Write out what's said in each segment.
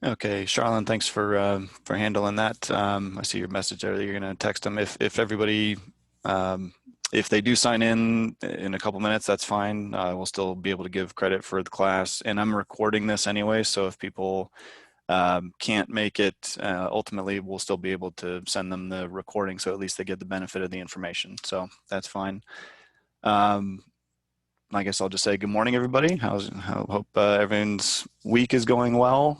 Okay, Charlene, thanks for handling that. I see your message there that you're going to text them. If everybody, um, if they do sign in a couple minutes, that's fine. We'll still be able to give credit for the class, and I'm recording this anyway. So if people can't make it, ultimately we'll still be able to send them the recording, so at least they get the benefit of the information. So that's fine. Um, I guess I'll just say good morning, everybody. Hope everyone's week is going well.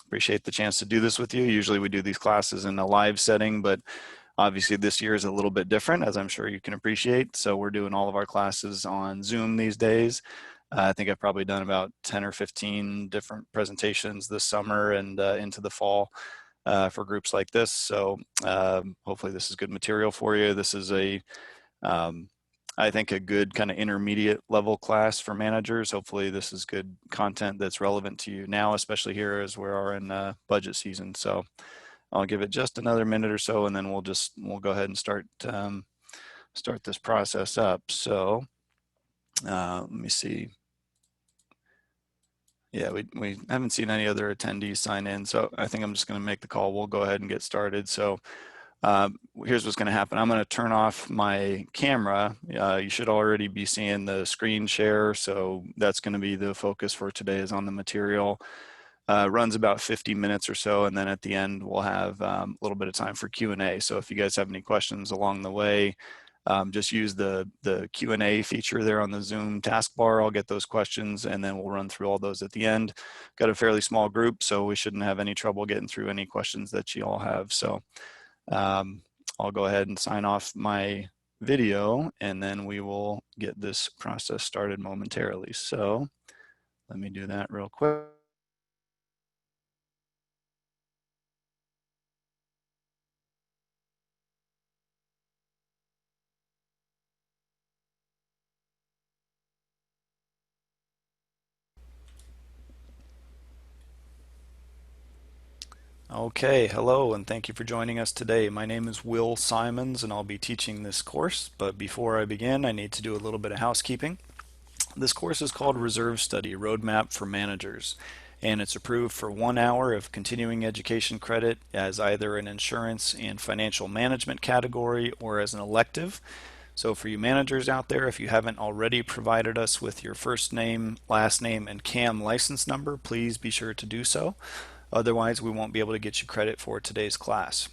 Appreciate the chance to do this with you. Usually we do these classes in a live setting, but obviously this year is a little bit different, as I'm sure you can appreciate. So we're doing all of our classes on Zoom these days. I think I've probably done about 10 or 15 different presentations this summer and into the fall for groups like this. So hopefully this is good material for you. This is um, I think a good kind of intermediate level class for managers. Hopefully this is good content that's relevant to you now, especially here as we are in budget season. So I'll give it just another minute or so, and then we'll go ahead and start this process up. So let me see. Yeah, we haven't seen any other attendees sign in, so I think I'm just going to make the call. We'll go ahead and get started. So here's what's going to happen. I'm going to turn off my camera. You should already be seeing the screen share, so that's going to be the focus for today, is on the material. Runs about 50 minutes or so, and then at the end we'll have a little bit of time for Q&A. So if you guys have any questions along the way, just use the Q&A feature there on the Zoom taskbar. I'll get those questions, and then we'll run through all those at the end. Got a fairly small group, so we shouldn't have any trouble getting through any questions that you all have. So I'll go ahead and sign off my video, and then we will get this process started momentarily. So let me do that real quick. Okay, hello, and thank you for joining us today. My name is Will Simons, and I'll be teaching this course. But before I begin, I need to do a little bit of housekeeping. This course is called Reserve Study Roadmap for Managers, and it's approved for 1 hour of continuing education credit as either an insurance and financial management category or as an elective. So for you managers out there, if you haven't already provided us with your first name, last name, and CAM license number, please be sure to do so. Otherwise, we won't be able to get you credit for today's class.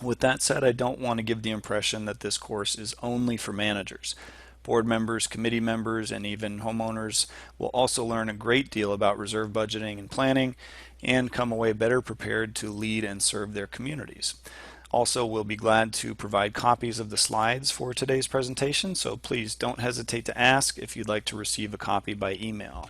With that said, I don't want to give the impression that this course is only for managers. Board members, committee members, and even homeowners will also learn a great deal about reserve budgeting and planning and come away better prepared to lead and serve their communities. Also, we'll be glad to provide copies of the slides for today's presentation, so please don't hesitate to ask if you'd like to receive a copy by email.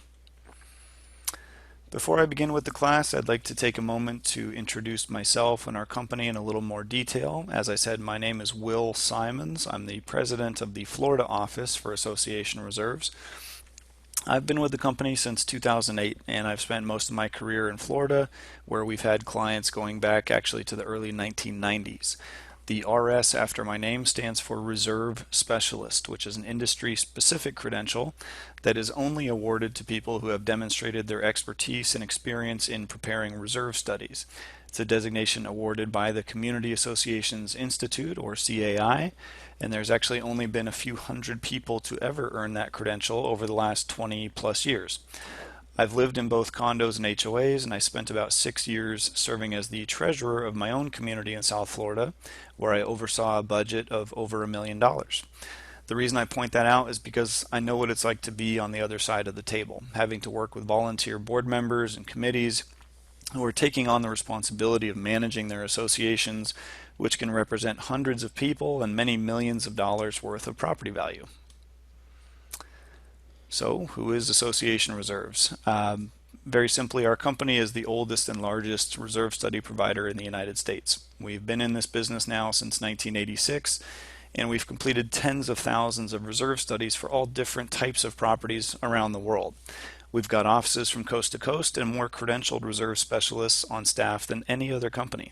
Before I begin with the class, I'd like to take a moment to introduce myself and our company in a little more detail. As I said, my name is Will Simons. I'm the president of the Florida office for Association Reserves. I've been with the company since 2008, and I've spent most of my career in Florida, where we've had clients going back actually to the early 1990s. The RS after my name stands for Reserve Specialist, which is an industry-specific credential that is only awarded to people who have demonstrated their expertise and experience in preparing reserve studies. It's a designation awarded by the Community Associations Institute, or CAI, and there's actually only been a few hundred people to ever earn that credential over the last 20 plus years. I've lived in both condos and HOAs, and I spent about 6 years serving as the treasurer of my own community in South Florida, where I oversaw a budget of over $1 million. The reason I point that out is because I know what it's like to be on the other side of the table, having to work with volunteer board members and committees who are taking on the responsibility of managing their associations, which can represent hundreds of people and many millions of dollars worth of property value. So, who is Association Reserves? Very simply, our company is the oldest and largest reserve study provider in the United States. We've been in this business now since 1986, and we've completed tens of thousands of reserve studies for all different types of properties around the world. We've got offices from coast to coast and more credentialed reserve specialists on staff than any other company.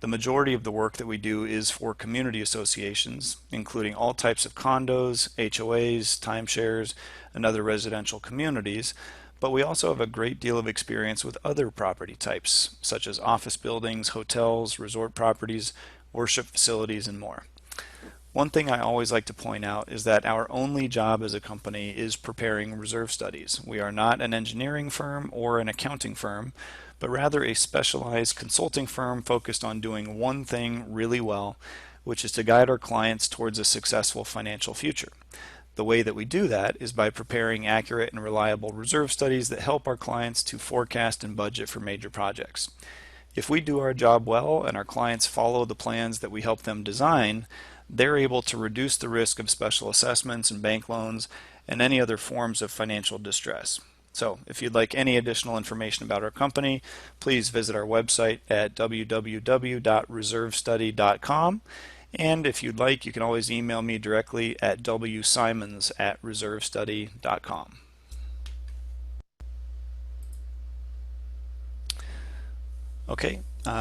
The majority of the work that we do is for community associations, including all types of condos, HOAs, timeshares, and other residential communities. but we also have a great deal of experience with other property types, such as office buildings, hotels, resort properties, worship facilities, and more. One thing I always like to point out is that our only job as a company is preparing reserve studies. We are not an engineering firm or an accounting firm, but rather a specialized consulting firm focused on doing one thing really well, which is to guide our clients towards a successful financial future. The way that we do that is by preparing accurate and reliable reserve studies that help our clients to forecast and budget for major projects. If we do our job well and our clients follow the plans that we help them design, they're able to reduce the risk of special assessments and bank loans and any other forms of financial distress. So if you'd like any additional information about our company, please visit our website at www.reservestudy.com. And if you'd like, you can always email me directly at wsimons@reservestudy.com. Okay,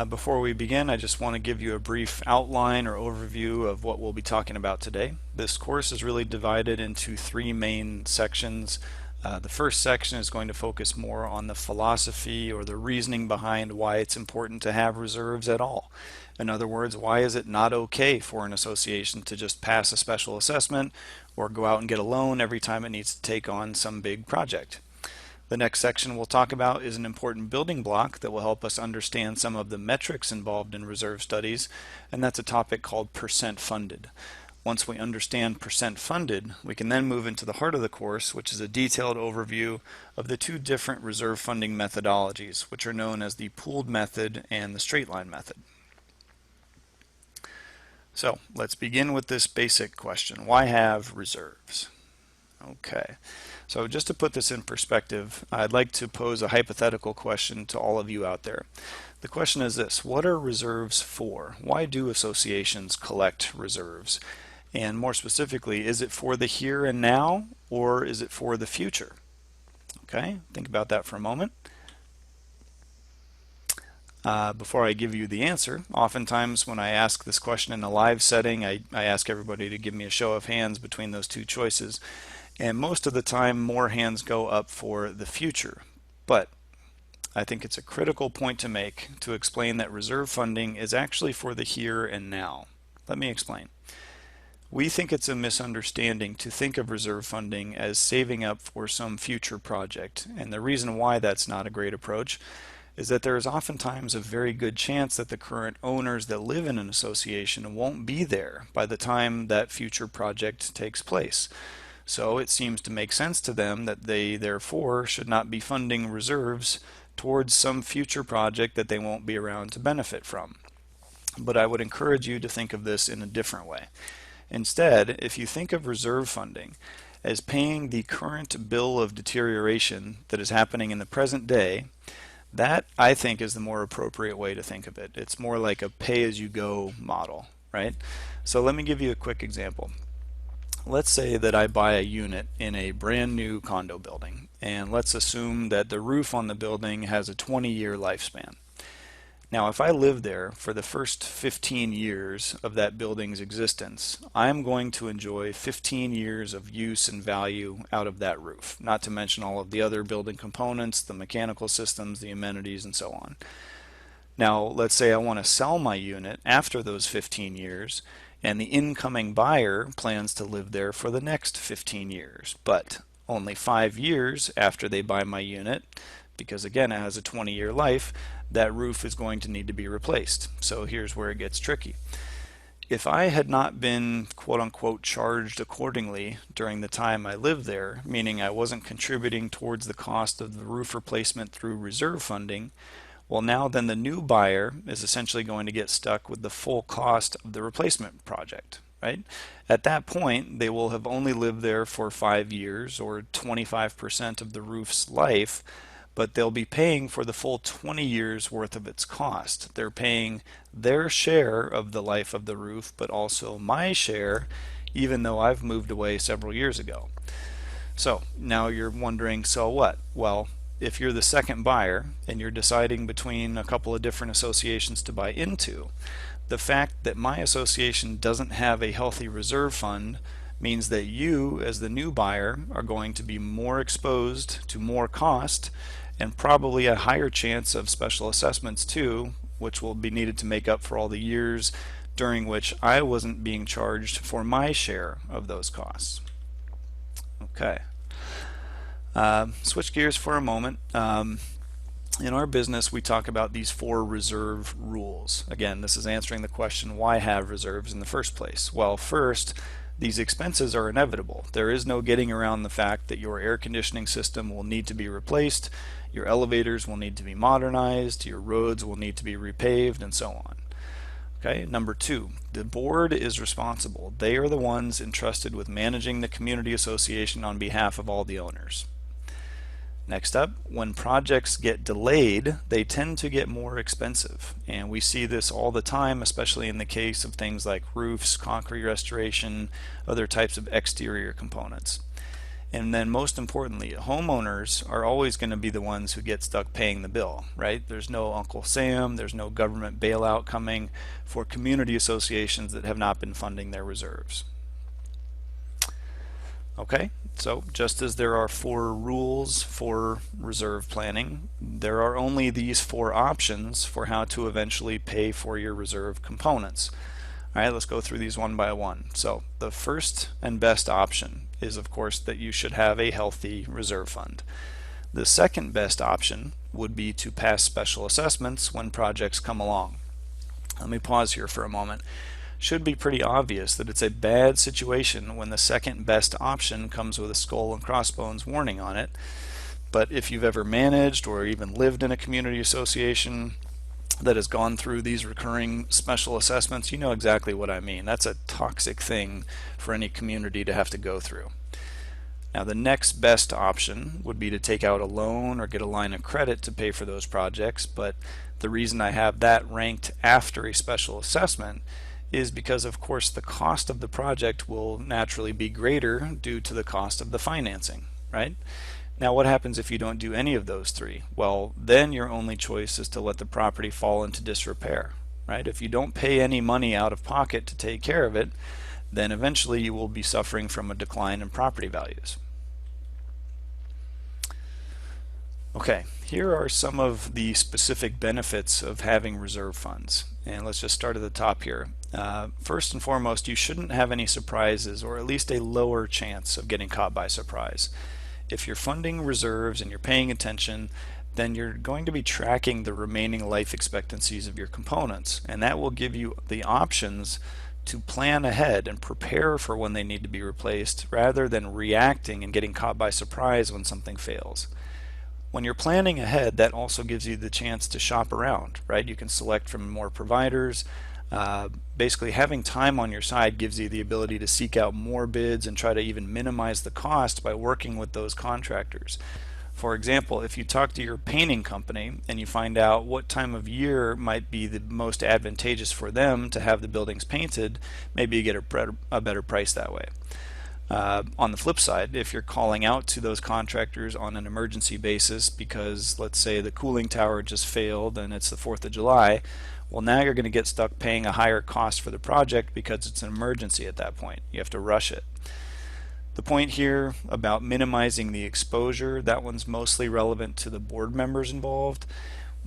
before we begin, I just want to give you a brief outline or overview of what we'll be talking about today. This course is really divided into three main sections. The first section is going to focus more on the philosophy or the reasoning behind why it's important to have reserves at all. In other words, why is it not okay for an association to just pass a special assessment or go out and get a loan every time it needs to take on some big project? The next section we'll talk about is an important building block that will help us understand some of the metrics involved in reserve studies, and that's a topic called percent funded. Once we understand percent funded, we can then move into the heart of the course, which is a detailed overview of the two different reserve funding methodologies, which are known as the pooled method and the straight line method. So let's begin with this basic question. Why have reserves? Okay, so just to put this in perspective, I'd like to pose a hypothetical question to all of you out there. The question is this: what are reserves for? Why do associations collect reserves? And more specifically, is it for the here and now, or is it for the future? Okay, think about that for a moment. Before I give you the answer, oftentimes when I ask this question in a live setting, I ask everybody to give me a show of hands between those two choices. And most of the time, more hands go up for the future. But I think it's a critical point to make to explain that reserve funding is actually for the here and now. Let me explain. We think it's a misunderstanding to think of reserve funding as saving up for some future project. And the reason why that's not a great approach is that there is oftentimes a very good chance that the current owners that live in an association won't be there by the time that future project takes place. So it seems to make sense to them that they therefore should not be funding reserves towards some future project that they won't be around to benefit from. But I would encourage you to think of this in a different way. Instead, if you think of reserve funding as paying the current bill of deterioration that is happening in the present day, that I think is the more appropriate way to think of it. It's more like a pay-as-you-go model, right? So let me give you a quick example. Let's say that I buy a unit in a brand new condo building, and let's assume that the roof on the building has a 20-year lifespan. Now, if I live there for the first 15 years of that building's existence, I'm going to enjoy 15 years of use and value out of that roof, not to mention all of the other building components, the mechanical systems, the amenities, and so on. Now, let's say I want to sell my unit after those 15 years, and the incoming buyer plans to live there for the next 15 years, but only 5 years after they buy my unit, because again it has a 20-year life, that roof is going to need to be replaced. So here's where it gets tricky. If I had not been quote-unquote charged accordingly during the time I lived there, meaning I wasn't contributing towards the cost of the roof replacement through reserve funding, well, now then the new buyer is essentially going to get stuck with the full cost of the replacement project, right? At that point, they will have only lived there for 5 years or 25% of the roof's life, but they'll be paying for the full 20 years worth of its cost. They're paying their share of the life of the roof, but also my share, even though I've moved away several years ago. So now you're wondering, so what? Well, if you're the second buyer and you're deciding between a couple of different associations to buy into, the fact that my association doesn't have a healthy reserve fund means that you, as the new buyer, are going to be more exposed to more cost and probably a higher chance of special assessments too, which will be needed to make up for all the years during which I wasn't being charged for my share of those costs. Okay. Switch gears for a moment. In our business, we talk about these 4 reserve rules. Again, this is answering the question, why have reserves in the first place? Well, first, these expenses are inevitable. There is no getting around the fact that your air conditioning system will need to be replaced, your elevators will need to be modernized, your roads will need to be repaved, and so on. Okay, number 2, the board is responsible. They are the ones entrusted with managing the community association on behalf of all the owners. Next up, when projects get delayed, they tend to get more expensive. And we see this all the time, especially in the case of things like roofs, concrete restoration, other types of exterior components. And then most importantly, homeowners are always going to be the ones who get stuck paying the bill, right? There's no Uncle Sam, there's no government bailout coming for community associations that have not been funding their reserves. Okay, so just as there are 4 rules for reserve planning, there are only these 4 options for how to eventually pay for your reserve components. All right, let's go through these one by one. So the first and best option is, of course, that you should have a healthy reserve fund. The second best option would be to pass special assessments when projects come along. Let me pause here for a moment. Should be pretty obvious that it's a bad situation when the second best option comes with a skull and crossbones warning on it. But if you've ever managed or even lived in a community association that has gone through these recurring special assessments, you know exactly what I mean. That's a toxic thing for any community to have to go through. Now the next best option would be to take out a loan or get a line of credit to pay for those projects, but the reason I have that ranked after a special assessment is because, of course, the cost of the project will naturally be greater due to the cost of the financing, right? Now, what happens if you don't do any of those 3? Well, then your only choice is to let the property fall into disrepair, right? If you don't pay any money out of pocket to take care of it, then eventually you will be suffering from a decline in property values. Okay, here are some of the specific benefits of having reserve funds. And let's just start at the top here. First and foremost, you shouldn't have any surprises, or at least a lower chance of getting caught by surprise. If you're funding reserves and you're paying attention, then you're going to be tracking the remaining life expectancies of your components, and that will give you the options to plan ahead and prepare for when they need to be replaced, rather than reacting and getting caught by surprise when something fails. When you're planning ahead, that also gives you the chance to shop around, right? You can select from more providers. Basically, having time on your side gives you the ability to seek out more bids and try to even minimize the cost by working with those contractors. For example, if you talk to your painting company and you find out what time of year might be the most advantageous for them to have the buildings painted, maybe you get a better price that way. On the flip side, if you're calling out to those contractors on an emergency basis because, let's say, the cooling tower just failed and it's the 4th of July, well, now you're going to get stuck paying a higher cost for the project because it's an emergency at that point. You have to rush it. The point here about minimizing the exposure, that one's mostly relevant to the board members involved.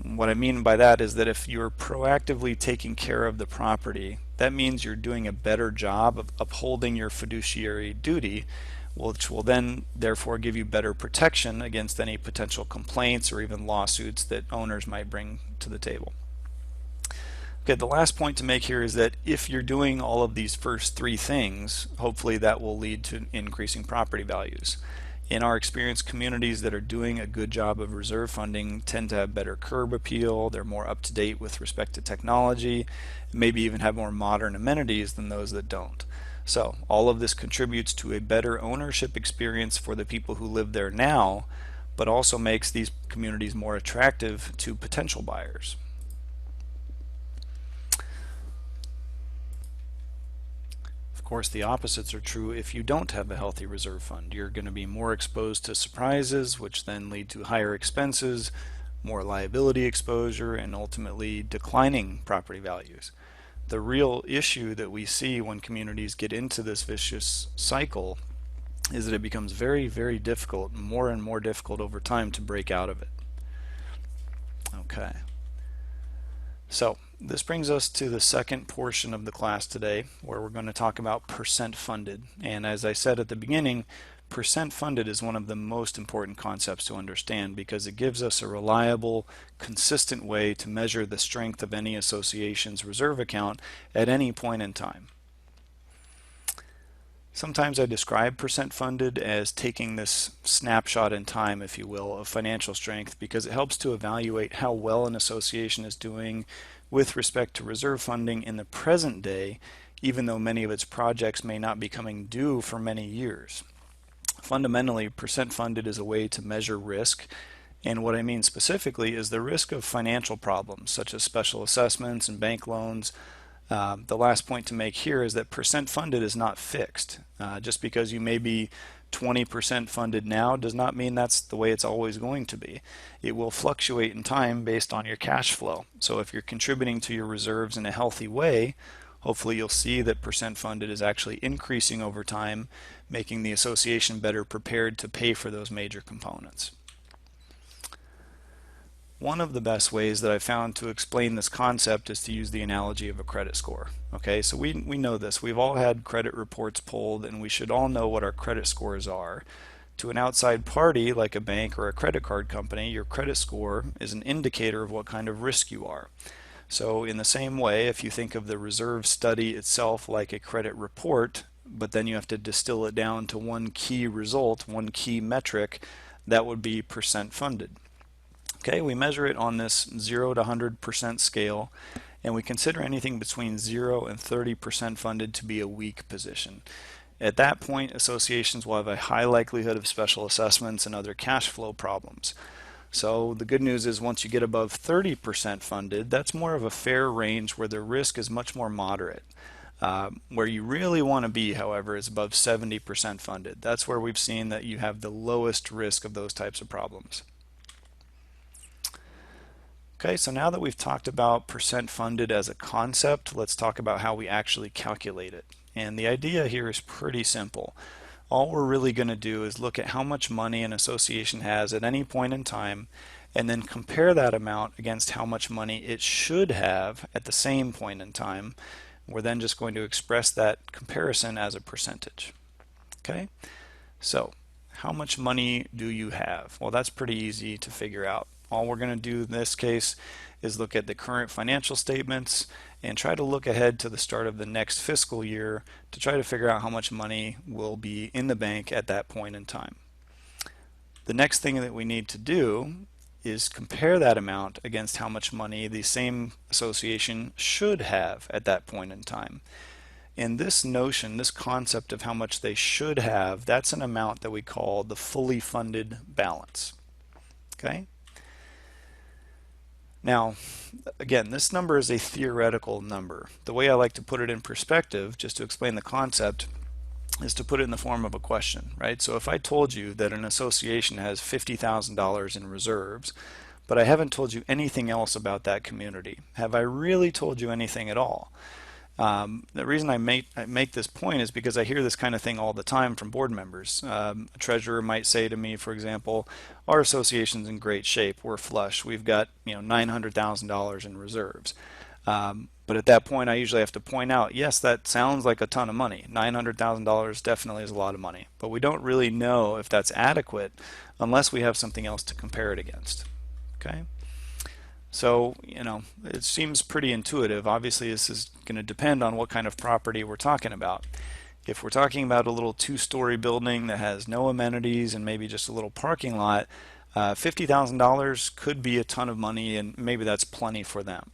What I mean by that is that if you're proactively taking care of the property, that means you're doing a better job of upholding your fiduciary duty, which will then therefore give you better protection against any potential complaints or even lawsuits that owners might bring to the table. Okay, the last point to make here is that if you're doing all of these first 3 things, hopefully that will lead to increasing property values. In our experience, communities that are doing a good job of reserve funding tend to have better curb appeal, they're more up to date with respect to technology, maybe even have more modern amenities than those that don't. So all of this contributes to a better ownership experience for the people who live there now, but also makes these communities more attractive to potential buyers. Of course, the opposites are true if you don't have a healthy reserve fund. You're going to be more exposed to surprises, which then lead to higher expenses, more liability exposure, and ultimately declining property values. the real issue that we see when communities get into this vicious cycle is that it becomes very, very difficult, more and more difficult over time to break out of it. Okay. So this brings us to the second portion of the class today, where we're going to talk about percent funded. And as I said at the beginning, percent funded is one of the most important concepts to understand because it gives us a reliable, consistent way to measure the strength of any association's reserve account at any point in time. Sometimes I describe percent funded as taking this snapshot in time, if you will, of financial strength because it helps to evaluate how well an association is doing with respect to reserve funding in the present day, even though many of its projects may not be coming due for many years. Fundamentally, percent funded is a way to measure risk, and what I mean specifically is the risk of financial problems such as special assessments and bank loans. The last point to make here is that percent funded is not fixed. Just because you may be 20% funded now does not mean that's the way it's always going to be. It will fluctuate in time based on your cash flow. So if you're contributing to your reserves in a healthy way, hopefully you'll see that percent funded is actually increasing over time, making the association better prepared to pay for those major components. One of the best ways that I've found to explain this concept is to use the analogy of a credit score. Okay, so we know this. We've all had credit reports pulled and we should all know what our credit scores are. To an outside party like a bank or a credit card company, your credit score is an indicator of what kind of risk you are. So in the same way, if you think of the reserve study itself like a credit report, but then you have to distill it down to one key result, one key metric, that would be percent funded. Okay, we measure it on this 0 to 100% scale, and we consider anything between 0 and 30% funded to be a weak position. At that point, associations will have a high likelihood of special assessments and other cash flow problems. So the good news is once you get above 30% funded, that's more of a fair range where the risk is much more moderate. Where you really want to be, however, is above 70% funded. That's where we've seen that you have the lowest risk of those types of problems. Okay, so now that we've talked about percent funded as a concept, let's talk about how we actually calculate it. And the idea here is pretty simple. All we're really going to do is look at how much money an association has at any point in time and then compare that amount against how much money it should have at the same point in time. We're then just going to express that comparison as a percentage. Okay, so how much money do you have? Well, that's pretty easy to figure out. All we're going to do in this case is look at the current financial statements and try to look ahead to the start of the next fiscal year to try to figure out how much money will be in the bank at that point in time. The next thing that we need to do is compare that amount against how much money the same association should have at that point in time. And this notion, this concept of how much they should have, that's an amount that we call the fully funded balance. Okay? Now, again, this number is a theoretical number. The way I like to put it in perspective, just to explain the concept, is to put it in the form of a question, right? So if I told you that an association has $50,000 in reserves, but I haven't told you anything else about that community, have I really told you anything at all? The reason I make this point is because I hear this kind of thing all the time from board members. A treasurer might say to me, for example, our association's in great shape, we're flush, we've got $900,000 in reserves. But at that point I usually have to point out, yes, that sounds like a ton of money. $900,000 definitely is a lot of money, but we don't really know if that's adequate unless we have something else to compare it against. Okay? So, it seems pretty intuitive. Obviously, this is going to depend on what kind of property we're talking about. If we're talking about a little two-story building that has no amenities and maybe just a little parking lot, $50,000 could be a ton of money, and maybe that's plenty for them.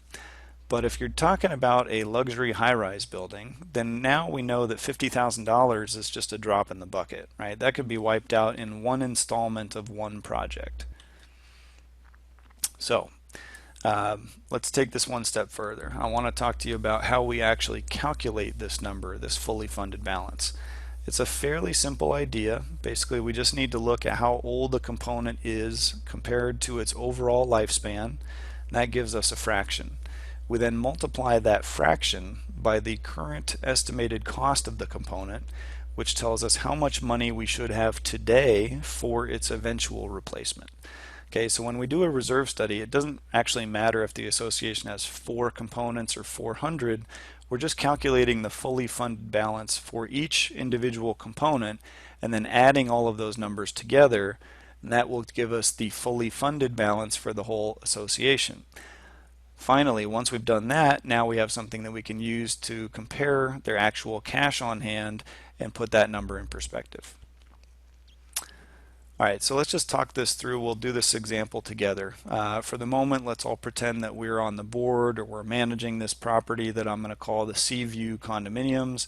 But if you're talking about a luxury high-rise building, then now we know that $50,000 is just a drop in the bucket, right? That could be wiped out in one installment of one project. So, let's take this one step further. I want to talk to you about how we actually calculate this number, this fully funded balance. It's a fairly simple idea. Basically, we just need to look at how old a component is compared to its overall lifespan. That gives us a fraction. We then multiply that fraction by the current estimated cost of the component, which tells us how much money we should have today for its eventual replacement. Okay, so when we do a reserve study, it doesn't actually matter if the association has 4 components or 400. We're just calculating the fully funded balance for each individual component and then adding all of those numbers together, and that will give us the fully funded balance for the whole association. Finally, once we've done that, now we have something that we can use to compare their actual cash on hand and put that number in perspective. All right, so let's just talk this through. We'll do this example together. For the moment, let's all pretend that we're on the board or we're managing this property that I'm going to call the Seaview Condominiums.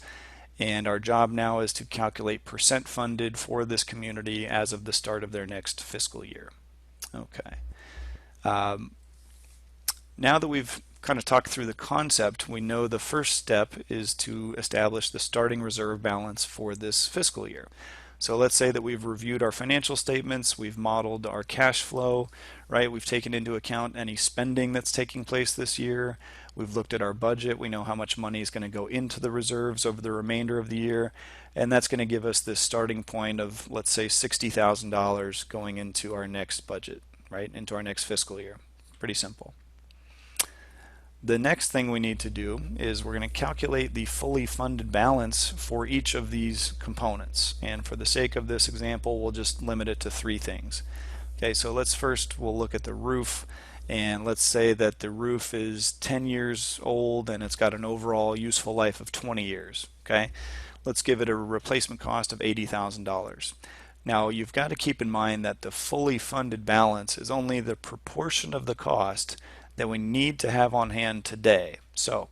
And our job now is to calculate percent funded for this community as of the start of their next fiscal year. Okay. Now that we've kind of talked through the concept, we know the first step is to establish the starting reserve balance for this fiscal year. So let's say that we've reviewed our financial statements, we've modeled our cash flow, right? We've taken into account any spending that's taking place this year. We've looked at our budget. We know how much money is going to go into the reserves over the remainder of the year. And that's going to give us this starting point of, let's say, $60,000 going into our next budget, right? Into our next fiscal year. Pretty simple. The next thing we need to do is we're going to calculate the fully funded balance for each of these components. And for the sake of this example, we'll just limit it to 3 things. Okay, so we'll look at the roof, and let's say that the roof is 10 years old and it's got an overall useful life of 20 years. Okay, let's give it a replacement cost of $80,000. Now you've got to keep in mind that the fully funded balance is only the proportion of the cost that we need to have on hand today. So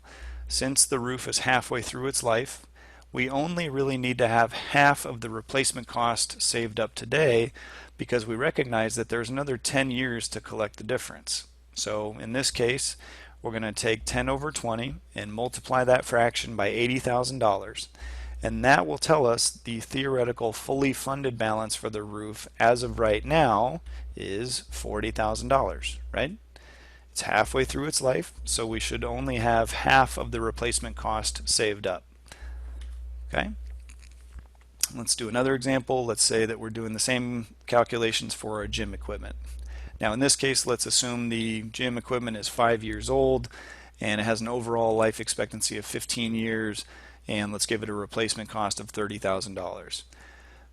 since the roof is halfway through its life, we only really need to have half of the replacement cost saved up today, because we recognize that there's another 10 years to collect the difference. So in this case, we're going to take 10 over 20 and multiply that fraction by $80,000, and that will tell us the theoretical fully funded balance for the roof as of right now is $40,000, right? It's halfway through its life, so we should only have half of the replacement cost saved up. Okay? Let's do another example. Let's say that we're doing the same calculations for our gym equipment. Now in this case, let's assume the gym equipment is 5 years old and it has an overall life expectancy of 15 years, and let's give it a replacement cost of $30,000.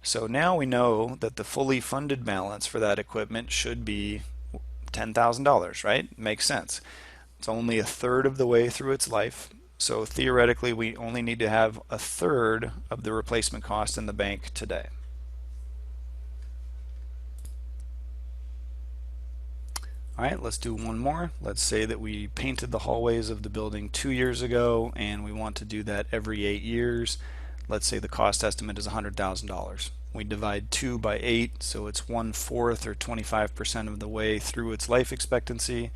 So now we know that the fully funded balance for that equipment should be $10,000, right? Makes sense. It's only a third of the way through its life, so theoretically we only need to have a third of the replacement cost in the bank today. Alright, let's do one more. Let's say that we painted the hallways of the building 2 years ago and we want to do that every 8 years. Let's say the cost estimate is $100,000. We divide 2 by 8, so it's 1/4 or 25% of the way through its life expectancy.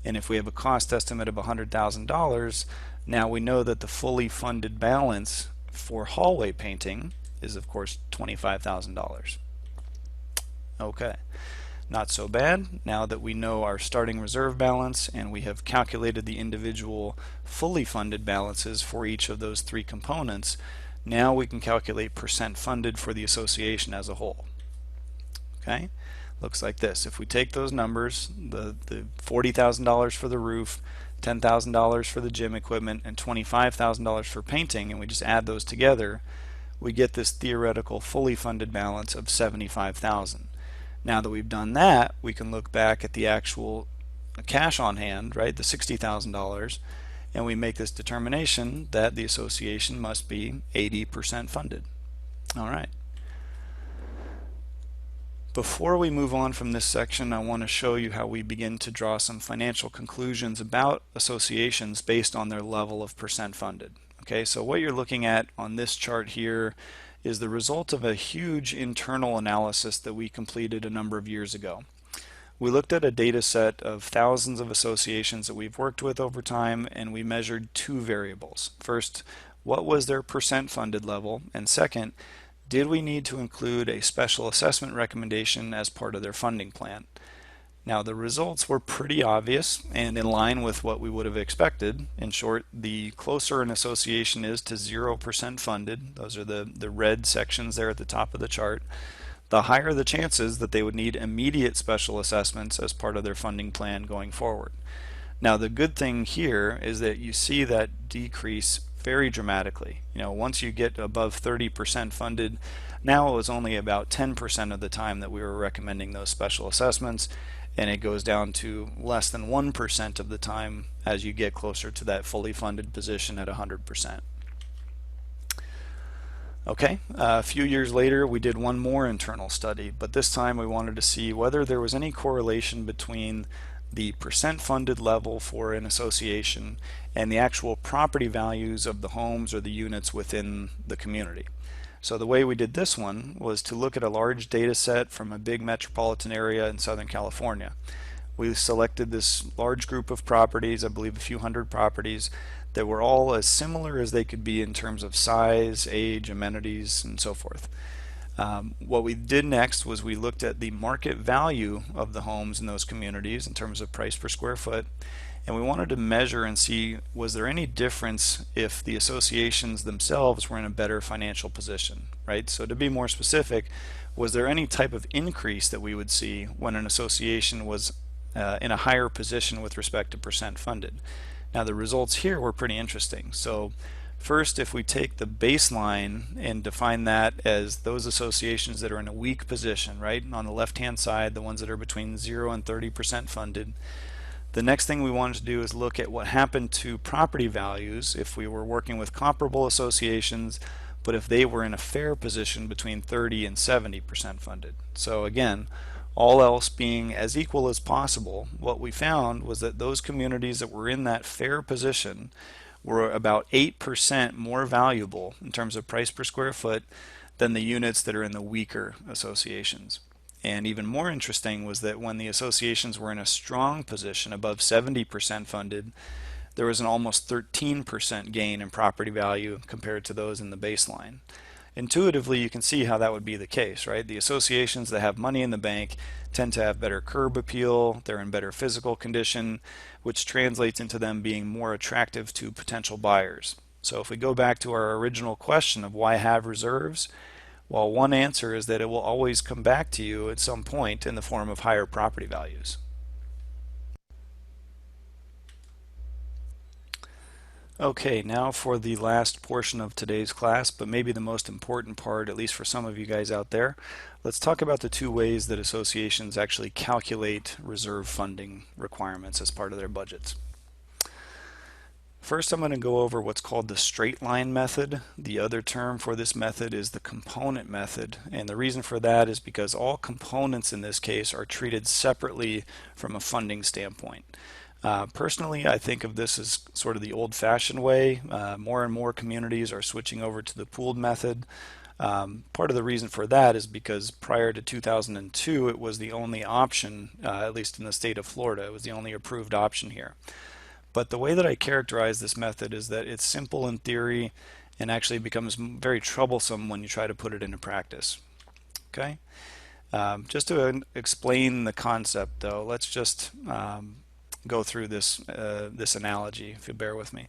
And if we have a cost estimate of $100,000, now we know that the fully funded balance for hallway painting is, of course, $25,000. Okay, not so bad. Now that we know our starting reserve balance and we have calculated the individual fully funded balances for each of those 3 components, now we can calculate percent funded for the association as a whole. Okay, looks like this. If we take those numbers, the $40,000 for the roof, $10,000 for the gym equipment, and $25,000 for painting, and we just add those together, we get this theoretical fully funded balance of $75,000. Now that we've done that, we can look back at the actual cash on hand, right, the $60,000, and we make this determination that the association must be 80% funded. All right. Before we move on from this section, I want to show you how we begin to draw some financial conclusions about associations based on their level of percent funded. Okay, so what you're looking at on this chart here is the result of a huge internal analysis that we completed a number of years ago. We looked at a data set of thousands of associations that we've worked with over time, and we measured 2 variables. First, what was their percent funded level? And second, did we need to include a special assessment recommendation as part of their funding plan? Now the results were pretty obvious and in line with what we would have expected. In short, the closer an association is to 0% funded, those are the red sections there at the top of the chart, the higher the chances that they would need immediate special assessments as part of their funding plan going forward. Now the good thing here is that you see that decrease very dramatically. Once you get above 30% funded, now it was only about 10% of the time that we were recommending those special assessments, and it goes down to less than 1% of the time as you get closer to that fully funded position at 100%. Okay, a few years later we did one more internal study, but this time we wanted to see whether there was any correlation between the percent funded level for an association and the actual property values of the homes or the units within the community. So the way we did this one was to look at a large data set from a big metropolitan area in Southern California. We selected this large group of properties, I believe a few hundred properties, that were all as similar as they could be in terms of size, age, amenities, and so forth. What we did next was we looked at the market value of the homes in those communities in terms of price per square foot, and we wanted to measure and see, was there any difference if the associations themselves were in a better financial position, right? So to be more specific, was there any type of increase that we would see when an association was in a higher position with respect to percent funded? Now the results here were pretty interesting. So first, if we take the baseline and define that as those associations that are in a weak position, right? On the left-hand side, the ones that are between 0 and 30% funded. The next thing we wanted to do is look at what happened to property values if we were working with comparable associations, but if they were in a fair position between 30 and 70% funded. So again, all else being as equal as possible, what we found was that those communities that were in that fair position were about 8% more valuable in terms of price per square foot than the units that are in the weaker associations. And even more interesting was that when the associations were in a strong position, above 70% funded, there was an almost 13% gain in property value compared to those in the baseline. Intuitively, you can see how that would be the case, right? The associations that have money in the bank tend to have better curb appeal, they're in better physical condition, which translates into them being more attractive to potential buyers. So if we go back to our original question of why have reserves, well, one answer is that it will always come back to you at some point in the form of higher property values. Okay, now for the last portion of today's class, but maybe the most important part, at least for some of you guys out there, let's talk about the two ways that associations actually calculate reserve funding requirements as part of their budgets. First, I'm going to go over what's called the straight line method. The other term for this method is the component method, and the reason for that is because all components in this case are treated separately from a funding standpoint. Personally, I think of this as sort of the old-fashioned way. More and more communities are switching over to the pooled method. Part of the reason for that is because prior to 2002, it was the only option, at least in the state of Florida. It was the only approved option here. But the way that I characterize this method is that it's simple in theory and actually becomes very troublesome when you try to put it into practice. Okay? Just to explain the concept, though, let's just go through this analogy, if you bear with me.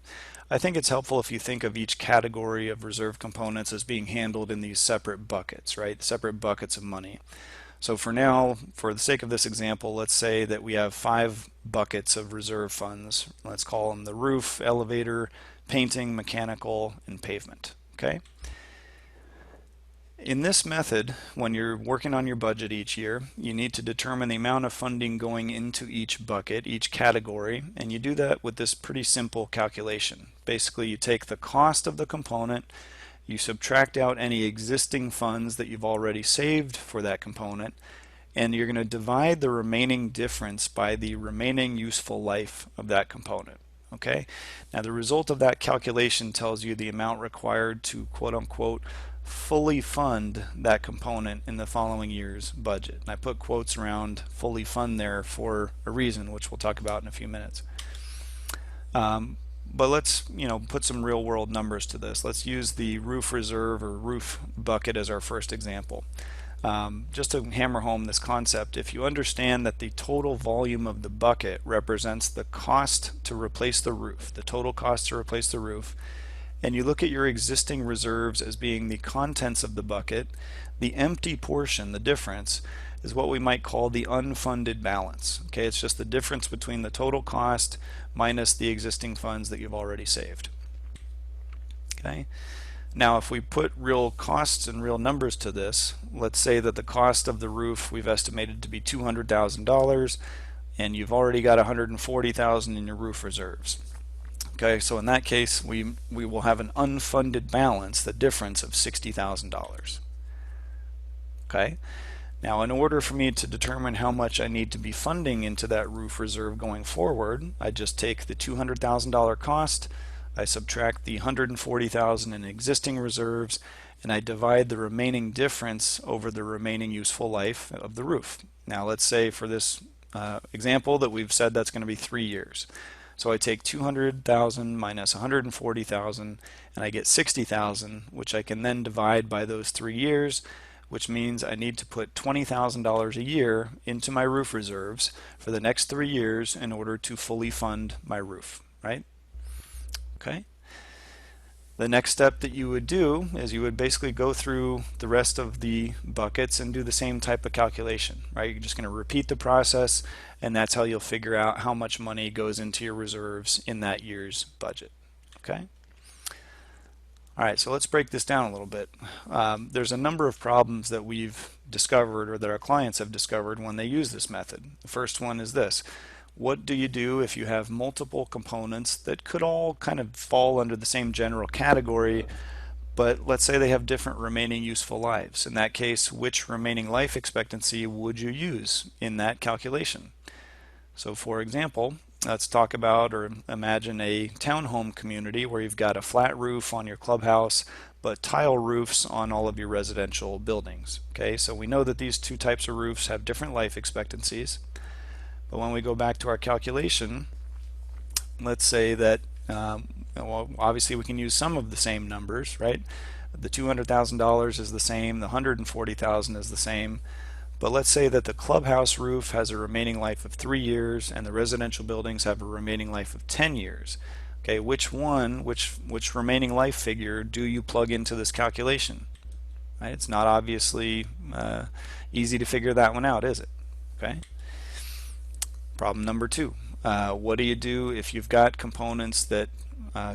I think it's helpful if you think of each category of reserve components as being handled in these separate buckets, right? Separate buckets of money. So for now, for the sake of this example, let's say that we have 5 buckets of reserve funds. Let's call them the roof, elevator, painting, mechanical, and pavement. Okay? In this method, when you're working on your budget each year, you need to determine the amount of funding going into each bucket, each category, and you do that with this pretty simple calculation. Basically, you take the cost of the component, you subtract out any existing funds that you've already saved for that component, and you're going to divide the remaining difference by the remaining useful life of that component. Okay? Now the result of that calculation tells you the amount required to quote-unquote fully fund that component in the following year's budget. And I put quotes around fully fund there for a reason, which we'll talk about in a few minutes. But let's put some real world numbers to this. Let's use the roof reserve or roof bucket as our first example. Just to hammer home this concept, if you understand that the total volume of the bucket represents the cost to replace the roof, the total cost to replace the roof, and you look at your existing reserves as being the contents of the bucket, the empty portion, the difference, is what we might call the unfunded balance. Okay, it's just the difference between the total cost minus the existing funds that you've already saved. Okay. Now if we put real costs and real numbers to this, let's say that the cost of the roof we've estimated to be $200,000 and you've already got $140,000 in your roof reserves. Okay, so in that case we will have an unfunded balance, the difference of $60,000. Okay, now in order for me to determine how much I need to be funding into that roof reserve going forward, I just take the $200,000 cost, I subtract the $140,000 in existing reserves, and I divide the remaining difference over the remaining useful life of the roof. Now let's say for this example that we've said that's going to be 3 years. So I take 200,000 minus 140,000 and I get 60,000, which I can then divide by those 3 years, which means I need to put $20,000 a year into my roof reserves for the next 3 years in order to fully fund my roof, right? Okay. The next step that you would do is you would basically go through the rest of the buckets and do the same type of calculation, right? You're just going to repeat the process, and that's how you'll figure out how much money goes into your reserves in that year's budget. Okay. All right, so let's break this down a little bit. There's a number of problems that we've discovered or that our clients have discovered when they use this method. The first one is this. What do you do if you have multiple components that could all kind of fall under the same general category, but let's say they have different remaining useful lives? In that case, which remaining life expectancy would you use in that calculation? So for example, let's talk about or imagine a townhome community where you've got a flat roof on your clubhouse but tile roofs on all of your residential buildings. Okay, so we know that these two types of roofs have different life expectancies. But when we go back to our calculation, let's say that, well, obviously we can use some of the same numbers, right? The $200,000 is the same, the $140,000 is the same, but let's say that the clubhouse roof has a remaining life of 3 years and the residential buildings have a remaining life of 10 years. Okay, which remaining life figure do you plug into this calculation? Right? It's not obviously easy to figure that one out, is it? Okay. Problem number 2, what do you do if you've got components that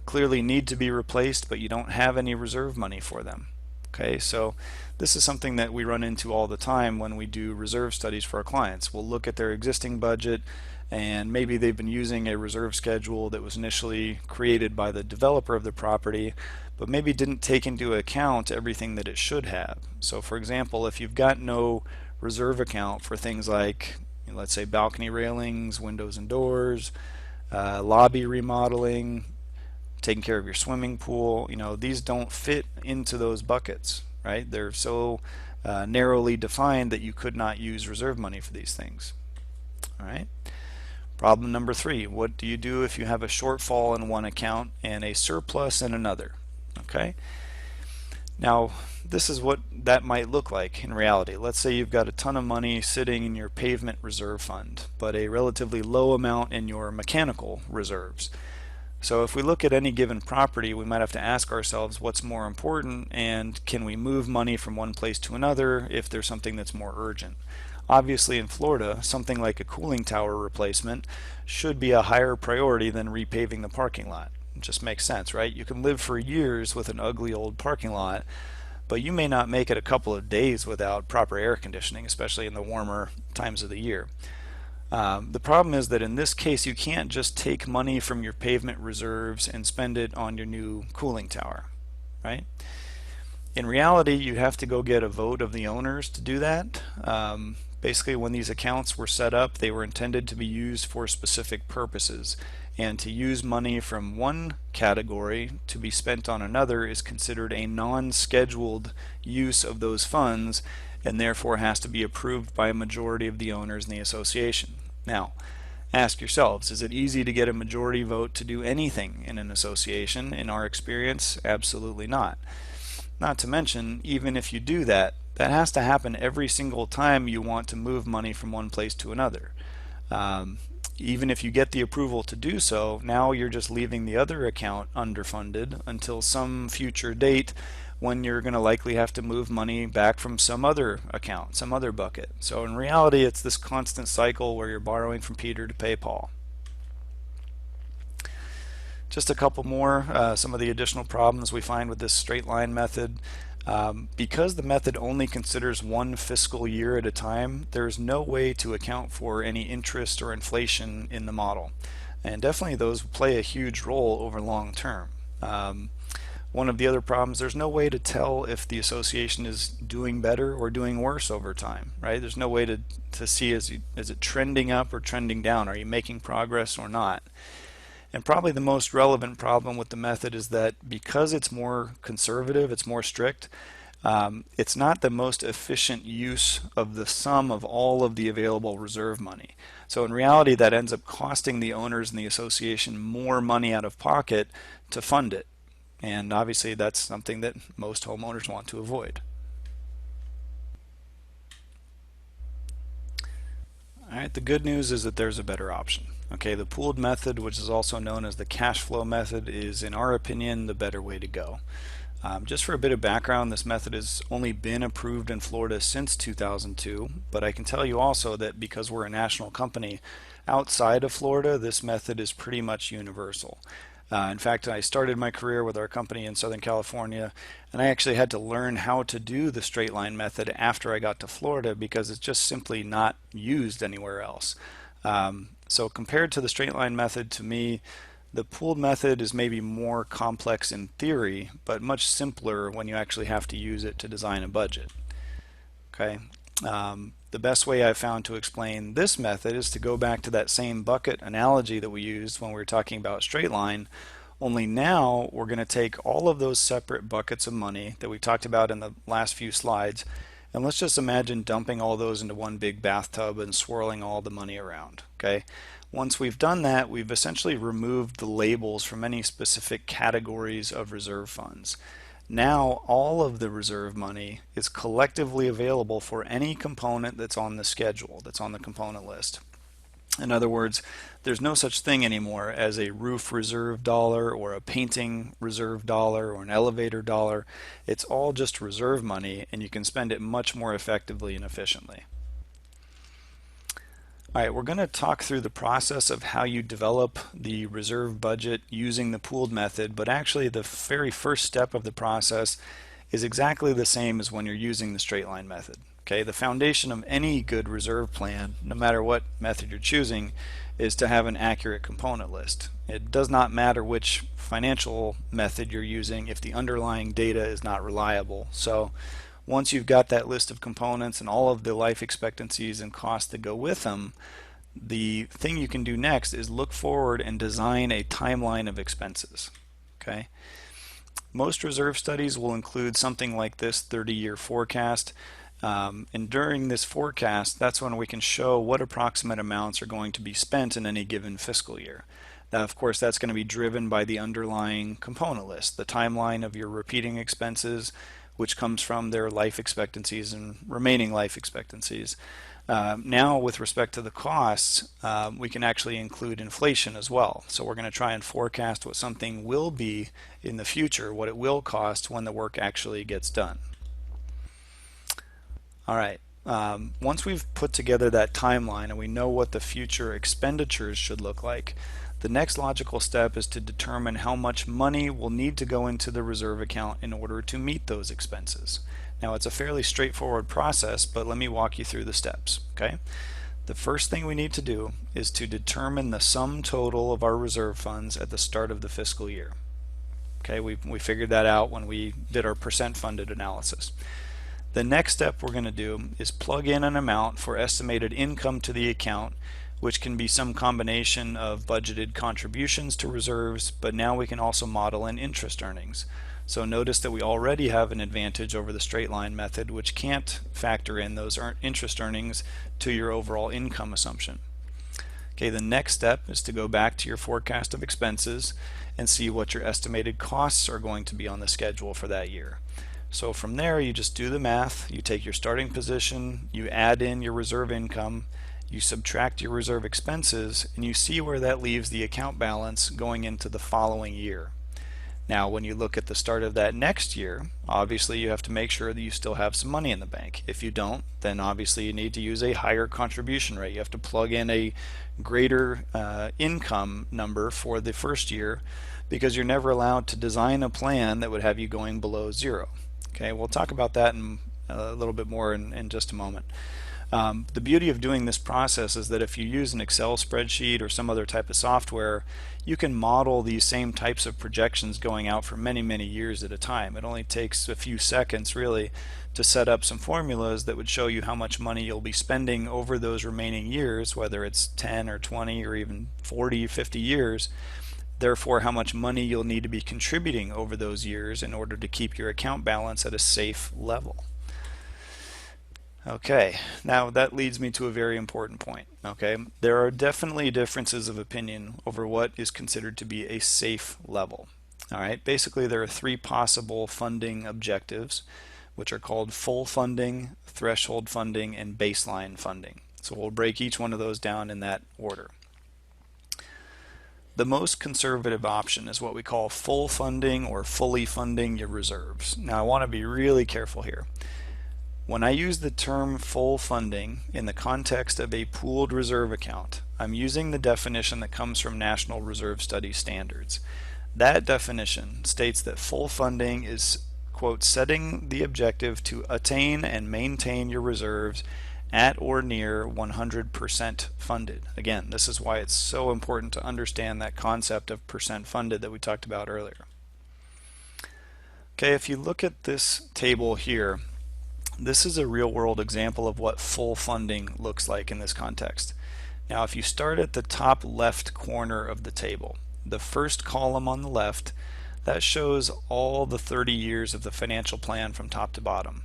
clearly need to be replaced but you don't have any reserve money for them? Okay, so this is something that we run into all the time when we do reserve studies for our clients. We'll look at their existing budget and maybe they've been using a reserve schedule that was initially created by the developer of the property but maybe didn't take into account everything that it should have. So for example, if you've got no reserve account for things like, let's say, balcony railings, windows and doors, lobby remodeling, taking care of your swimming pool, these don't fit into those buckets, right? They're so narrowly defined that you could not use reserve money for these things. All right. Problem number 3, what do you do if you have a shortfall in one account and a surplus in another? Okay. Now, this is what that might look like in reality. Let's say you've got a ton of money sitting in your pavement reserve fund, but a relatively low amount in your mechanical reserves. So if we look at any given property, we might have to ask ourselves what's more important and can we move money from one place to another if there's something that's more urgent. Obviously in Florida, something like a cooling tower replacement should be a higher priority than repaving the parking lot. It just makes sense, right? You can live for years with an ugly old parking lot, but you may not make it a couple of days without proper air conditioning, especially in the warmer times of the year. The problem is that in this case you can't just take money from your pavement reserves and spend it on your new cooling tower, right? In reality, you have to go get a vote of the owners to do that. Basically, when these accounts were set up, they were intended to be used for specific purposes, and to use money from one category to be spent on another is considered a non-scheduled use of those funds, and therefore has to be approved by a majority of the owners in the association. Now, ask yourselves, is it easy to get a majority vote to do anything in an association? In our experience, absolutely not. Not to mention, even if you do that, that has to happen every single time you want to move money from one place to another. Um, Even if you get the approval to do so, now you're just leaving the other account underfunded until some future date when you're going to likely have to move money back from some other account, some other bucket. So in reality, it's this constant cycle where you're borrowing from Peter to pay Paul. Just a couple more, some of the additional problems we find with this straight line method. Because the method only considers one fiscal year at a time, there's no way to account for any interest or inflation in the model. And definitely those play a huge role over long term. One of the other problems, there's no way to tell if the association is doing better or doing worse over time, right? There's no way to see is it trending up or trending down? Are you making progress or not? And probably the most relevant problem with the method is that because it's more conservative, it's more strict, it's not the most efficient use of the sum of all of the available reserve money. So in reality, that ends up costing the owners and the association more money out of pocket to fund it. And obviously that's something that most homeowners want to avoid. All right, the good news is that there's a better option. Okay, the pooled method, which is also known as the cash flow method, is, in our opinion, the better way to go. Just for a bit of background, this method has only been approved in Florida since 2002, but I can tell you also that because we're a national company, outside of Florida, this method is pretty much universal. In fact, I started my career with our company in Southern California, and I actually had to learn how to do the straight line method after I got to Florida because it's just simply not used anywhere else. So compared to the straight line method, to me, the pooled method is maybe more complex in theory, but much simpler when you actually have to use it to design a budget. Okay. The best way I've found to explain this method is to go back to that same bucket analogy that we used when we were talking about straight line, only now we're going to take all of those separate buckets of money that we talked about in the last few slides, and let's just imagine dumping all those into one big bathtub and swirling all the money around. Okay. Once we've done that, we've essentially removed the labels from any specific categories of reserve funds. Now all of the reserve money is collectively available for any component that's on the schedule, that's on the component list. In other words, there's no such thing anymore as a roof reserve dollar or a painting reserve dollar or an elevator dollar. It's all just reserve money, and you can spend it much more effectively and efficiently. All right, we're going to talk through the process of how you develop the reserve budget using the pooled method, but actually the very first step of the process is exactly the same as when you're using the straight line method. Okay, the foundation of any good reserve plan, no matter what method you're choosing, is to have an accurate component list. It does not matter which financial method you're using if the underlying data is not reliable. So once you've got that list of components and all of the life expectancies and costs that go with them, the thing you can do next is look forward and design a timeline of expenses. Okay. Most reserve studies will include something like this 30-year forecast. And during this forecast, that's when we can show what approximate amounts are going to be spent in any given fiscal year. Now, of course, that's going to be driven by the underlying component list, the timeline of your repeating expenses, which comes from their life expectancies and remaining life expectancies. Now, with respect to the costs, we can actually include inflation as well. So we're going to try and forecast what something will be in the future, what it will cost when the work actually gets done. All right. Once we've put together that timeline and we know what the future expenditures should look like, the next logical step is to determine how much money will need to go into the reserve account in order to meet those expenses. Now, it's a fairly straightforward process, but let me walk you through the steps. Okay. The first thing we need to do is to determine the sum total of our reserve funds at the start of the fiscal year. Okay, we figured that out when we did our percent funded analysis. The next step we're going to do is plug in an amount for estimated income to the account, which can be some combination of budgeted contributions to reserves, but now we can also model in interest earnings. So notice that we already have an advantage over the straight line method, which can't factor in those interest earnings to your overall income assumption. Okay, the next step is to go back to your forecast of expenses and see what your estimated costs are going to be on the schedule for that year. So from there, you just do the math. You take your starting position, you add in your reserve income, you subtract your reserve expenses, and you see where that leaves the account balance going into the following year. Now, when you look at the start of that next year, obviously you have to make sure that you still have some money in the bank. If you don't, then obviously you need to use a higher contribution rate. You have to plug in a greater income number for the first year, because you're never allowed to design a plan that would have you going below zero. Okay, we'll talk about that in a little bit more in just a moment. The beauty of doing this process is that if you use an Excel spreadsheet or some other type of software, you can model these same types of projections going out for many, many years at a time. It only takes a few seconds really to set up some formulas that would show you how much money you'll be spending over those remaining years, whether it's 10 or 20 or even 40, 50 years. Therefore, how much money you'll need to be contributing over those years in order to keep your account balance at a safe level. Okay, now that leads me to a very important point. Okay, there are definitely differences of opinion over what is considered to be a safe level. All right, basically there are three possible funding objectives, which are called full funding, threshold funding, and baseline funding. So we'll break each one of those down in that order. The most conservative option is what we call full funding or fully funding your reserves. Now I want to be really careful here. When I use the term full funding in the context of a pooled reserve account, I'm using the definition that comes from National Reserve Study standards. That definition states that full funding is, quote, setting the objective to attain and maintain your reserves at or near 100% funded. Again, this is why it's so important to understand that concept of percent funded that we talked about earlier. Okay, if you look at this table here, this is a real-world example of what full funding looks like in this context. Now, if you start at the top left corner of the table, the first column on the left, that shows all the 30 years of the financial plan from top to bottom.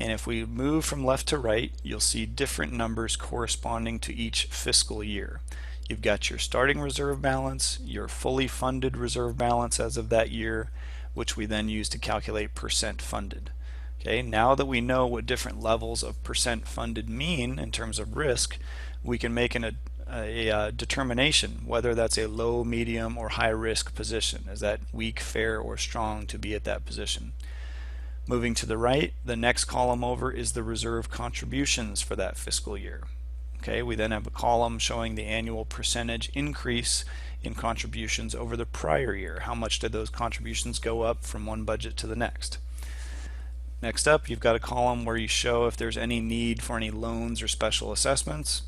And if we move from left to right, you'll see different numbers corresponding to each fiscal year. You've got your starting reserve balance, your fully funded reserve balance as of that year, which we then use to calculate percent funded. Okay, now that we know what different levels of percent funded mean in terms of risk, we can make a determination whether that's a low, medium, or high risk position. Is that weak, fair, or strong to be at that position? Moving to the right, the next column over is the reserve contributions for that fiscal year. Okay, we then have a column showing the annual percentage increase in contributions over the prior year. How much did those contributions go up from one budget to the next? Next up, you've got a column where you show if there's any need for any loans or special assessments,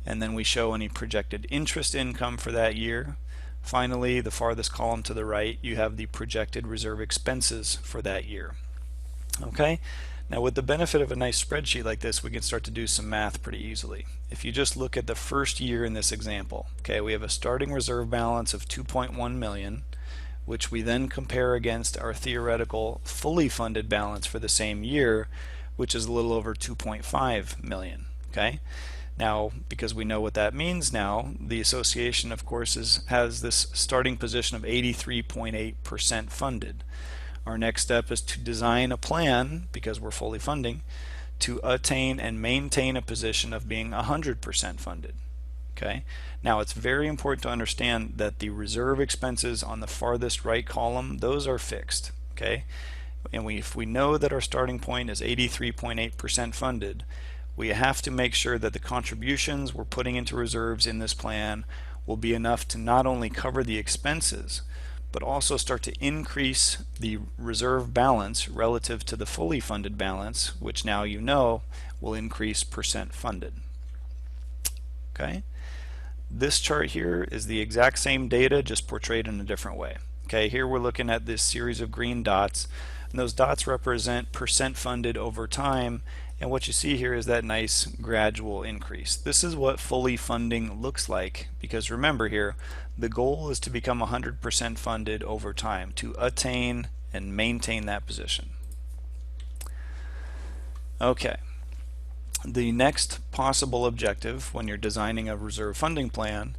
and then we show any projected interest income for that year. Finally, the farthest column to the right, you have the projected reserve expenses for that year. Okay, now with the benefit of a nice spreadsheet like this, we can start to do some math pretty easily. If you just look at the first year in this example, okay, we have a starting reserve balance of 2.1 million, which we then compare against our theoretical fully funded balance for the same year, which is a little over 2.5 million. Okay, now because we know what that means now, the association of course has this starting position of 83.8% funded. Our next step is to design a plan, because we're fully funding, to attain and maintain a position of being 100% funded. Okay. Now it's very important to understand that the reserve expenses on the farthest right column, those are fixed. Okay, and if we know that our starting point is 83.8% funded, we have to make sure that the contributions we're putting into reserves in this plan will be enough to not only cover the expenses, but also start to increase the reserve balance relative to the fully funded balance, which now you know will increase percent funded. Okay, this chart here is the exact same data, just portrayed in a different way. Okay, here we're looking at this series of green dots, and those dots represent percent funded over time, and what you see here is that nice gradual increase. This is what fully funding looks like, because remember here, the goal is to become 100% funded over time, to attain and maintain that position. Okay, the next possible objective when you're designing a reserve funding plan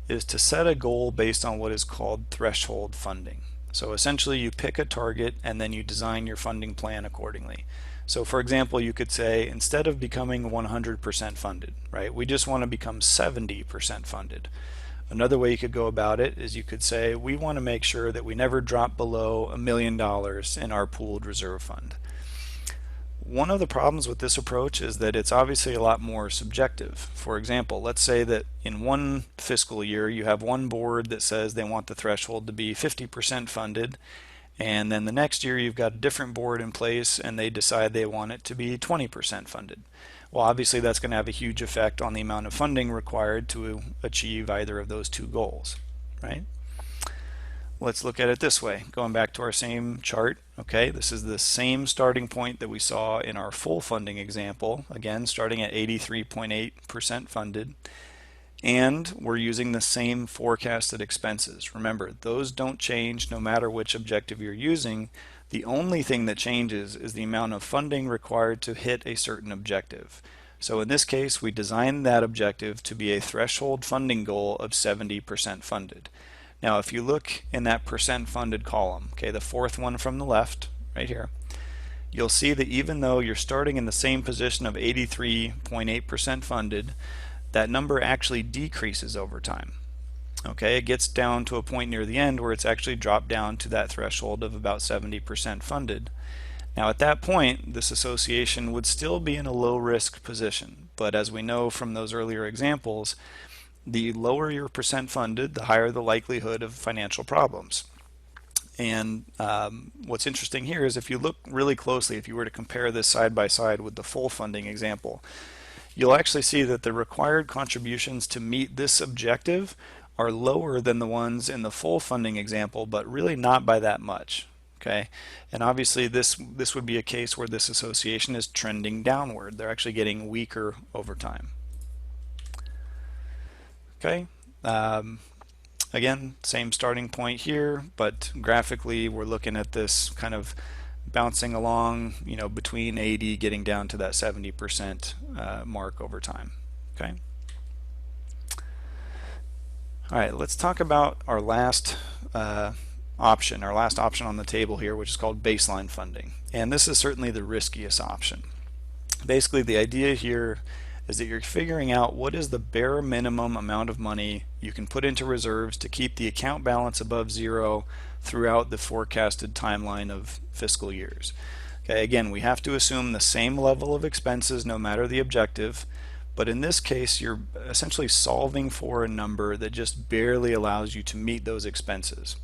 is to set a goal based on what is called threshold funding. So essentially you pick a target and then you design your funding plan accordingly. So for example, you could say instead of becoming 100% funded, right, we just want to become 70% funded. Another way you could go about it is you could say we want to make sure that we never drop below $1 million in our pooled reserve fund. One of the problems with this approach is that it's obviously a lot more subjective. For example, let's say that in one fiscal year you have one board that says they want the threshold to be 50% funded, and then the next year you've got a different board in place and they decide they want it to be 20% funded. Well, obviously that's going to have a huge effect on the amount of funding required to achieve either of those two goals, right? Let's look at it this way. Going back to our same chart, okay, this is the same starting point that we saw in our full funding example, again starting at 83.8% funded, and we're using the same forecasted expenses. Remember, those don't change no matter which objective you're using. The only thing that changes is the amount of funding required to hit a certain objective. So in this case, we designed that objective to be a threshold funding goal of 70% funded. Now, if you look in that percent funded column, okay, the fourth one from the left, right here, you'll see that even though you're starting in the same position of 83.8% funded, that number actually decreases over time. Okay, it gets down to a point near the end where it's actually dropped down to that threshold of about 70% funded. Now at that point, this association would still be in a low risk position, but as we know from those earlier examples, the lower your percent funded, the higher the likelihood of financial problems. And what's interesting here is if you look really closely, if you were to compare this side by side with the full funding example, you'll actually see that the required contributions to meet this objective are lower than the ones in the full funding example, but really not by that much. Okay, and obviously this would be a case where this association is trending downward. They're actually getting weaker over time. Okay, again, same starting point here, but graphically we're looking at this kind of bouncing along, you know, between 80 getting down to that 70% mark over time. Okay. All right, let's talk about our last option on the table here, which is called baseline funding. And this is certainly the riskiest option. Basically, the idea here is that you're figuring out what is the bare minimum amount of money you can put into reserves to keep the account balance above zero throughout the forecasted timeline of fiscal years. Okay, again, we have to assume the same level of expenses no matter the objective, but in this case you're essentially solving for a number that just barely allows you to meet those expenses.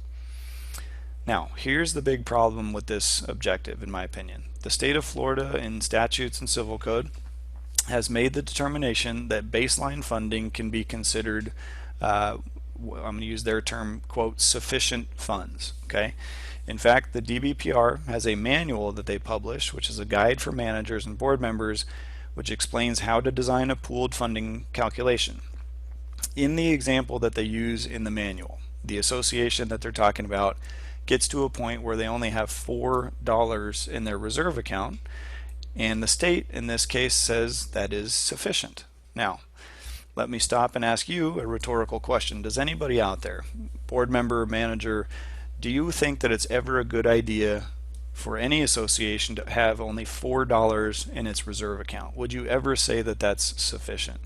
Now, here's the big problem with this objective, in my opinion. The state of Florida in statutes and civil code has made the determination that baseline funding can be considered, I'm going to use their term, quote, sufficient funds. Okay. In fact, the DBPR has a manual that they publish, which is a guide for managers and board members, which explains how to design a pooled funding calculation. In the example that they use in the manual, the association that they're talking about gets to a point where they only have $4 in their reserve account, and the state in this case says that is sufficient. Now, let me stop and ask you a rhetorical question. Does anybody out there, board member, manager, do you think that it's ever a good idea for any association to have only $4 in its reserve account? Would you ever say that that's sufficient?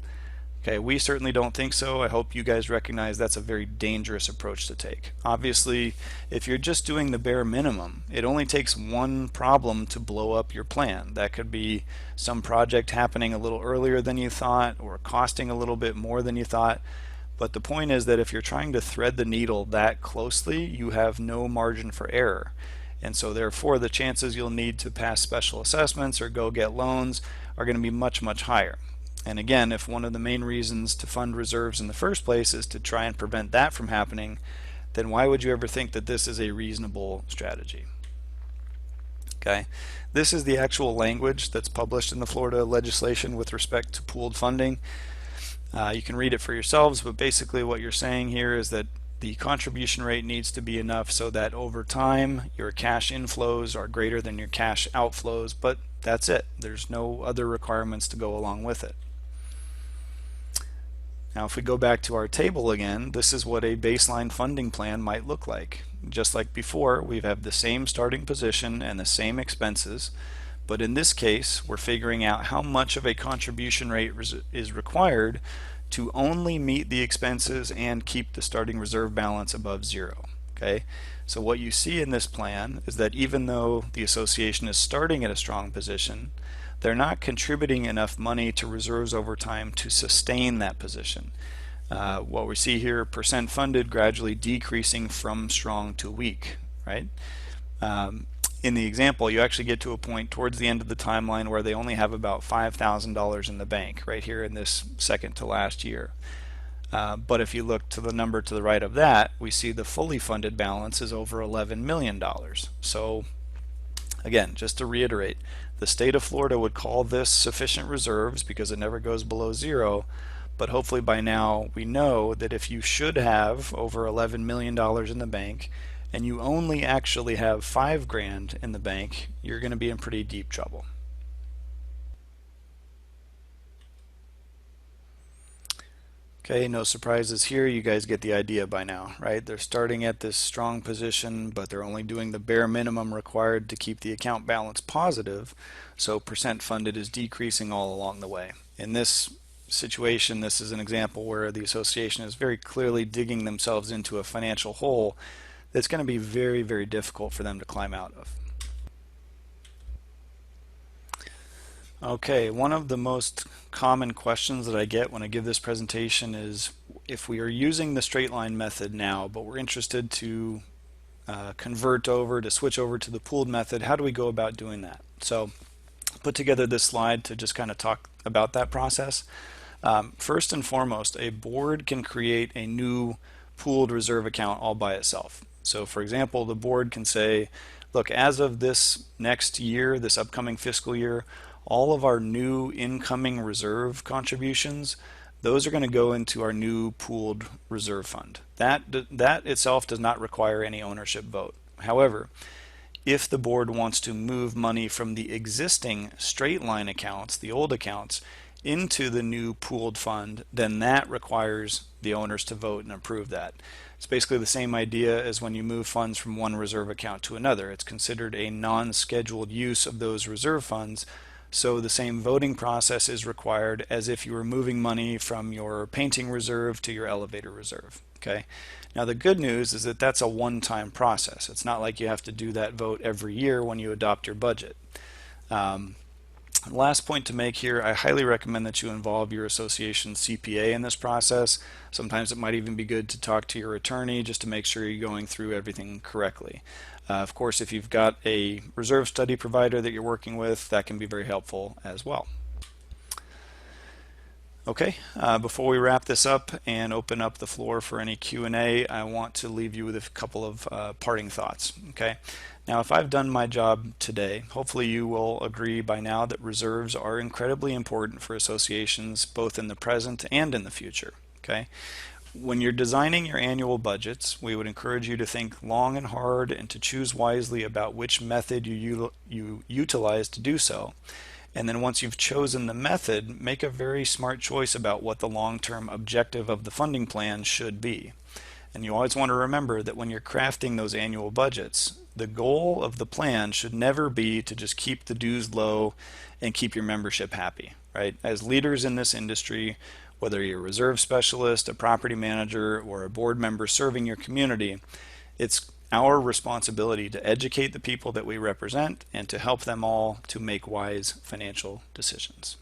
Okay, we certainly don't think so. I hope you guys recognize that's a very dangerous approach to take. Obviously, if you're just doing the bare minimum, it only takes one problem to blow up your plan. That could be some project happening a little earlier than you thought or costing a little bit more than you thought. But the point is that if you're trying to thread the needle that closely, you have no margin for error. And so therefore the chances you'll need to pass special assessments or go get loans are going to be much, much higher. And again, if one of the main reasons to fund reserves in the first place is to try and prevent that from happening, then why would you ever think that this is a reasonable strategy? Okay, this is the actual language that's published in the Florida legislation with respect to pooled funding. You can read it for yourselves, but basically what you're saying here is that the contribution rate needs to be enough so that over time your cash inflows are greater than your cash outflows, but that's it. There's no other requirements to go along with it. Now, if we go back to our table again, this is what a baseline funding plan might look like. Just like before, we have the same starting position and the same expenses, but in this case, we're figuring out how much of a contribution rate is required to only meet the expenses and keep the starting reserve balance above zero. Okay, so what you see in this plan is that even though the association is starting at a strong position, they're not contributing enough money to reserves over time to sustain that position. What we see here, percent funded gradually decreasing from strong to weak, right? In the example, you actually get to a point towards the end of the timeline where they only have about $5,000 in the bank, right here in this second to last year. But if you look to the number to the right of that, we see the fully funded balance is over $11 million. So again, just to reiterate, the state of Florida would call this sufficient reserves because it never goes below zero, but hopefully by now we know that if you should have over $11 million in the bank and you only actually have $5,000 in the bank, you're going to be in pretty deep trouble. Okay, no surprises here. You guys get the idea by now, right? They're starting at this strong position, but they're only doing the bare minimum required to keep the account balance positive. So percent funded is decreasing all along the way. In this situation, this is an example where the association is very clearly digging themselves into a financial hole that's going to be very, very difficult for them to climb out of. Okay, one of the most common questions that I get when I give this presentation is if we are using the straight line method now, but we're interested to convert over, to switch over to the pooled method, how do we go about doing that? So I put together this slide to just kind of talk about that process. First and foremost, a board can create a new pooled reserve account all by itself. So for example, the board can say, look, as of this next year, this upcoming fiscal year, all of our new incoming reserve contributions, those are going to go into our new pooled reserve fund. That itself does not require any ownership vote. However, if the board wants to move money from the existing straight line accounts, the old accounts, into the new pooled fund, then that requires the owners to vote and approve that. It's basically the same idea as when you move funds from one reserve account to another. It's considered a non-scheduled use of those reserve funds. So the same voting process is required as if you were moving money from your painting reserve to your elevator reserve. Okay. Now the good news is that that's a one-time process. It's not like you have to do that vote every year when you adopt your budget. Last point to make here, I highly recommend that you involve your association's CPA in this process. Sometimes it might even be good to talk to your attorney just to make sure you're going through everything correctly. Of course, if you've got a reserve study provider that you're working with, that can be very helpful as well. Okay, before we wrap this up and open up the floor for any Q&A, I want to leave you with a couple of parting thoughts. Okay, now if I've done my job today, hopefully you will agree by now that reserves are incredibly important for associations both in the present and in the future. Okay, when you're designing your annual budgets, we would encourage you to think long and hard and to choose wisely about which method you utilize to do so. And then once you've chosen the method, make a very smart choice about what the long-term objective of the funding plan should be. And you always want to remember that when you're crafting those annual budgets, the goal of the plan should never be to just keep the dues low and keep your membership happy, right? As leaders in this industry, whether you're a reserve specialist, a property manager, or a board member serving your community, it's our responsibility to educate the people that we represent and to help them all to make wise financial decisions.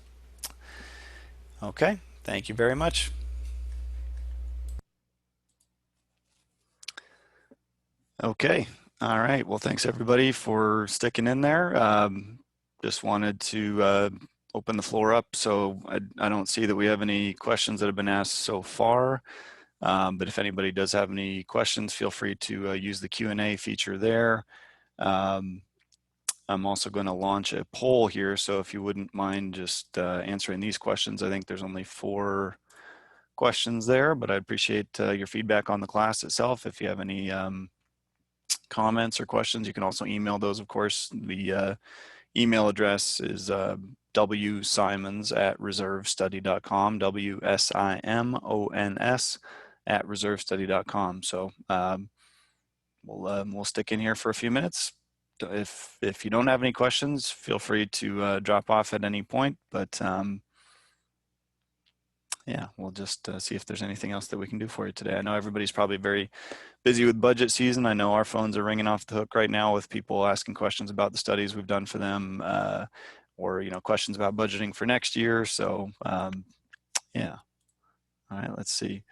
Okay, thank you very much. Okay, all right. Well, thanks everybody for sticking in there. Just wanted to open the floor up. So I don't see that we have any questions that have been asked so far. But if anybody does have any questions, feel free to use the Q&A feature there. I'm also going to launch a poll here, so if you wouldn't mind just answering these questions. I think there's only 4 questions there, but I appreciate your feedback on the class itself. If you have any comments or questions, you can also email those, of course. The email address is wsimons@reservestudy.com, WSIMONS@reservestudy.com. So we'll stick in here for a few minutes. If you don't have any questions, feel free to drop off at any point. But yeah, we'll just see if there's anything else that we can do for you today. I know everybody's probably very busy with budget season. I know our phones are ringing off the hook right now with people asking questions about the studies we've done for them, or questions about budgeting for next year. So yeah. All right, let's see.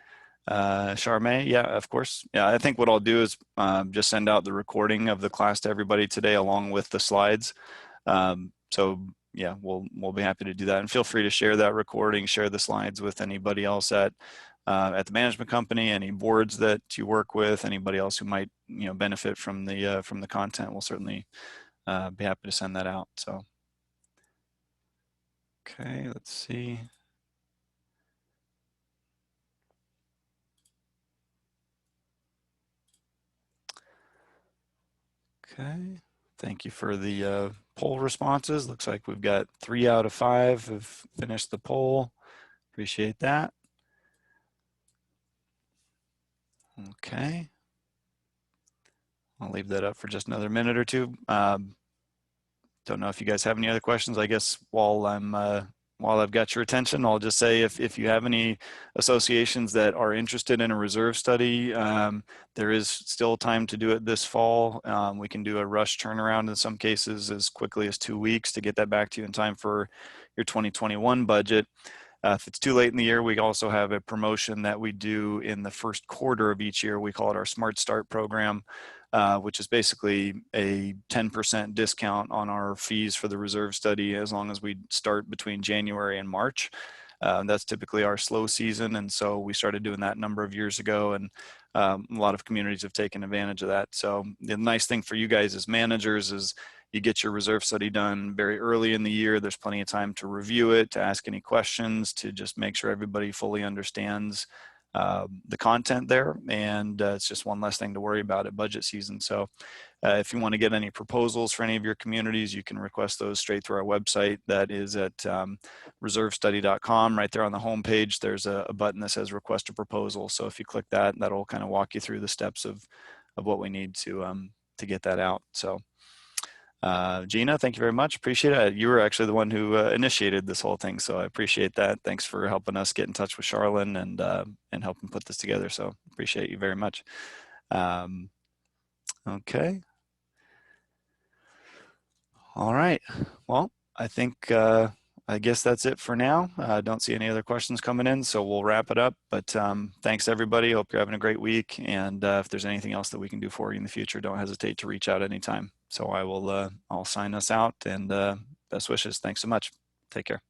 Charmaine, yeah, of course. Yeah, I think what I'll do is just send out the recording of the class to everybody today along with the slides. So yeah, we'll be happy to do that. And feel free to share that recording, share the slides with anybody else at the management company, any boards that you work with, anybody else who might benefit from the content. We'll certainly be happy to send that out. So okay, let's see. Okay, thank you for the poll responses. Looks like we've got 3 out of 5 have finished the poll. Appreciate that. Okay. I'll leave that up for just another minute or two. Don't know if you guys have any other questions. I guess while I've got your attention, I'll just say if you have any associations that are interested in a reserve study, there is still time to do it this fall. We can do a rush turnaround in some cases as quickly as 2 weeks to get that back to you in time for your 2021 budget. If it's too late in the year, we also have a promotion that we do in the first quarter of each year. We call it our Smart Start program, which is basically a 10% discount on our fees for the reserve study as long as we start between January and March. That's typically our slow season, and so we started doing that a number of years ago, and a lot of communities have taken advantage of that. So the nice thing for you guys as managers is you get your reserve study done very early in the year. There's plenty of time to review it, to ask any questions, to just make sure everybody fully understands the content there, and it's just one less thing to worry about at budget season. So if you want to get any proposals for any of your communities, you can request those straight through our website. That is at reservestudy.com. Right there on the home page, there's a button that says request a proposal. So if you click that, that'll kind of walk you through the steps of what we need to get that out. So Gina, thank you very much. Appreciate it. You were actually the one who initiated this whole thing, so I appreciate that. Thanks for helping us get in touch with Charlene and helping put this together. So appreciate you very much. Okay. All right. Well, I think I guess that's it for now. I don't see any other questions coming in, so we'll wrap it up. But thanks everybody. Hope you're having a great week. And if there's anything else that we can do for you in the future, don't hesitate to reach out anytime. So I'll sign us out, and best wishes. Thanks so much. Take care.